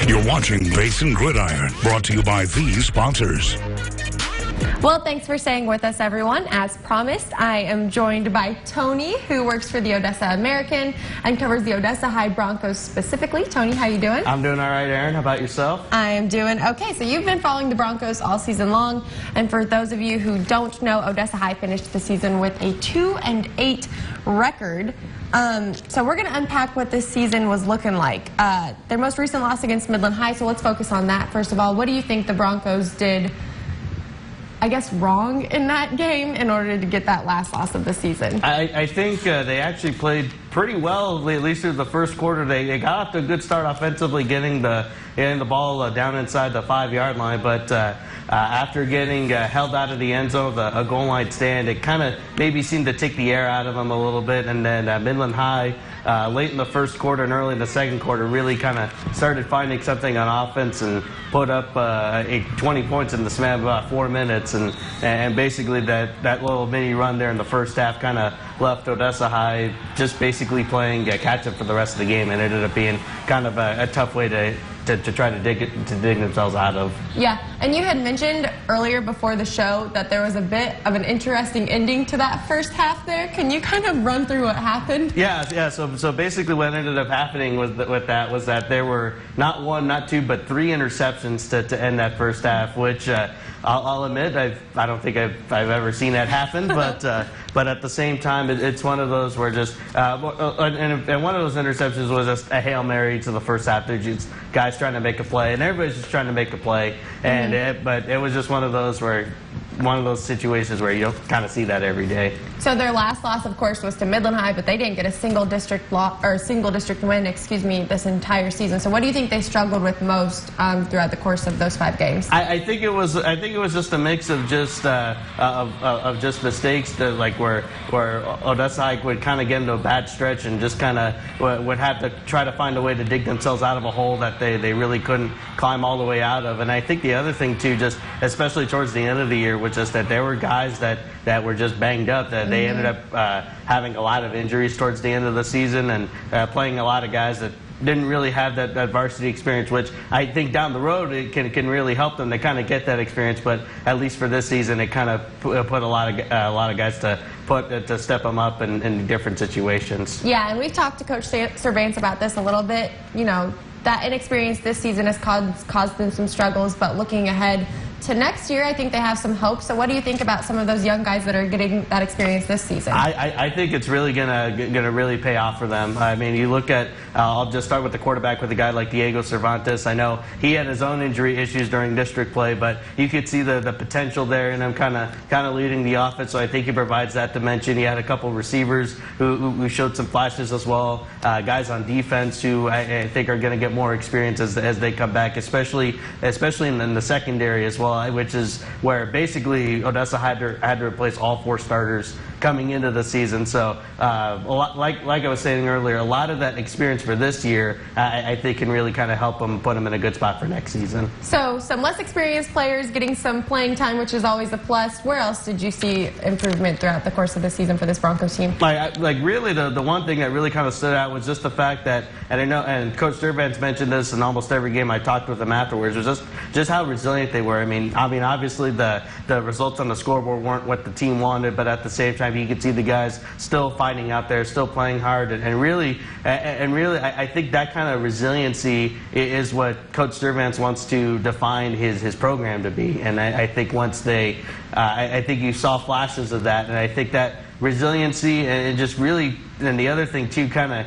You're watching Basin Gridiron, brought to you by these sponsors. Well, thanks for staying with us, everyone. As promised, I am joined by Tony, who works for the Odessa American and covers the Odessa High Broncos specifically. Tony, how you doing? I'm doing all right, Aaron. How about yourself? I am doing okay. So you've been following the Broncos all season long, and for those of you who don't know, Odessa High finished the season with a 2-8 record. So we're going to unpack what this season was looking like. Their most recent loss against Midland High, so let's focus on that. First of all, what do you think the Broncos did, I guess, wrong in that game in order to get that last loss of the season? I think they actually played pretty well, at least through the first quarter. They got off to a good start offensively, getting the ball down inside the 5-yard line, but after getting held out of the end zone, a goal line stand, it kind of maybe seemed to take the air out of them a little bit. And then Midland High, late in the first quarter and early in the second quarter, really kind of started finding something on offense and put up 20 points in the span of about 4 minutes. And basically that little mini run there in the first half kind of left Odessa High just basically playing catch-up for the rest of the game, and it ended up being kind of a tough way to try to dig themselves out of. Yeah, and you had mentioned earlier before the show that there was a bit of an interesting ending to that first half there. Can you kind of run through what happened? Yeah. So basically what ended up happening was that there were not one, not two, but 3 interceptions to end that first half, which I'll admit I don't think I've ever seen that happen, but at the same time it's one of those where just and one of those interceptions was just a Hail Mary to the first half. They're just guys trying to make a play, and everybody's just trying to make a play, and but it was just one of those situations where you don't kind of see that every day. So their last loss, of course, was to Midland High, but they didn't get a single district win, this entire season. So what do you think they struggled with most throughout the course of those 5 games? I think it was just a mix of just mistakes that where Odessa High would kind of get into a bad stretch and just kind of would have to try to find a way to dig themselves out of a hole that they really couldn't climb all the way out of. And I think the other thing too, just especially towards the end of the year, was just that there were guys that were just banged up, that they ended up having a lot of injuries towards the end of the season, and playing a lot of guys that didn't really have that varsity experience, which I think down the road it can really help them to kind of get that experience. But at least for this season, it kind of put a lot of guys to step them up in different situations. Yeah, and we've talked to Coach Servance about this a little bit. You know, that inexperience this season has caused them some struggles, but looking ahead to next year, I think they have some hope. So what do you think about some of those young guys that are getting that experience this season? I think it's really gonna really pay off for them. I mean, you look at, I'll just start with the quarterback with a guy like Diego Cervantes. I know he had his own injury issues during district play, but you could see the potential there in him kind of leading the offense. So I think he provides that dimension. He had a couple receivers who showed some flashes as well. Guys on defense who I think are going to get more experience as they come back, especially in the secondary as well, which is where basically Odessa had to replace all 4 starters coming into the season. So like I was saying earlier, a lot of that experience for this year I think can really kind of help them, put them in a good spot for next season. So some less experienced players getting some playing time, which is always a plus. Where else did you see improvement throughout the course of the season for this Broncos team? Really the one thing that really kind of stood out was just the fact that, and I know, and Coach Servance mentioned this in almost every game I talked with him afterwards, was just how resilient they were. I mean, obviously the results on the scoreboard weren't what the team wanted, but at the same time you could see the guys still fighting out there, still playing hard, and really I think that kind of resiliency is what Coach Servance wants to define his program to be. And I think once I think you saw flashes of that, and I think that resiliency and just really, and the other thing too, kind of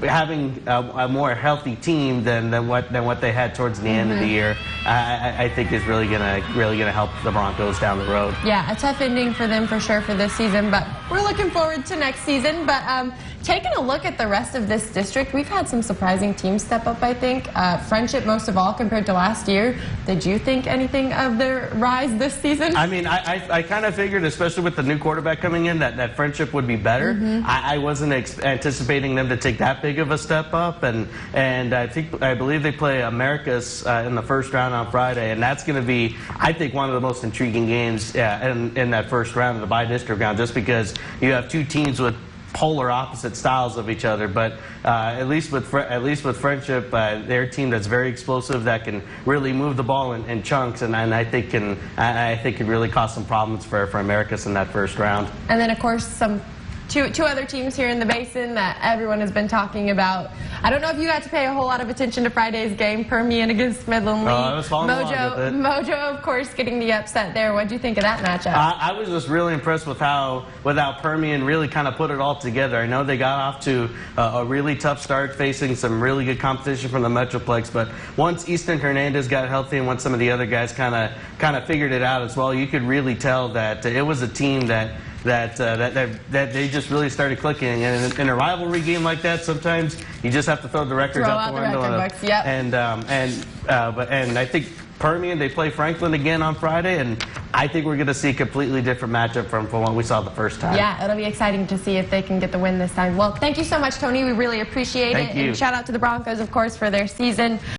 having a more healthy team than what they had towards the end of the year, I think is really gonna help the Broncos down the road. Yeah, a tough ending for them for sure for this season, but we're looking forward to next season. But taking a look at the rest of this district, we've had some surprising teams step up, I think. Friendship most of all compared to last year. Did you think anything of their rise this season? I mean, I kind of figured, especially with the new quarterback coming in, that Friendship would be better. I wasn't anticipating them to take that big of a step up, and I believe they play Americas in the first round on Friday, and that's going to be, I think, one of the most intriguing games in that first round of the bi-district round, just because you have 2 teams with polar opposite styles of each other. But at least with Friendship, they're a team that's very explosive, that can really move the ball in chunks, and I think can really cause some problems for Americas in that first round. And then of course two other teams here in the Basin that everyone has been talking about. I don't know if you got to pay a whole lot of attention to Friday's game, Permian against Midland Lee. I was following along with it. Mojo, of course, getting the upset there. What do you think of that matchup? I was just really impressed with how Permian really kind of put it all together. I know they got off to a really tough start, facing some really good competition from the Metroplex, but once Easton Hernandez got healthy and once some of the other guys kind of figured it out as well, you could really tell that it was a team that they just really started clicking. And in a rivalry game like that, sometimes you just have to throw the records out the window. Yep. And I think Permian, they play Franklin again on Friday, and I think we're going to see a completely different matchup from what we saw the first time. Yeah, it'll be exciting to see if they can get the win this time. Well, thank you so much, Tony. We really appreciate it. Thank you. And shout out to the Broncos, of course, for their season.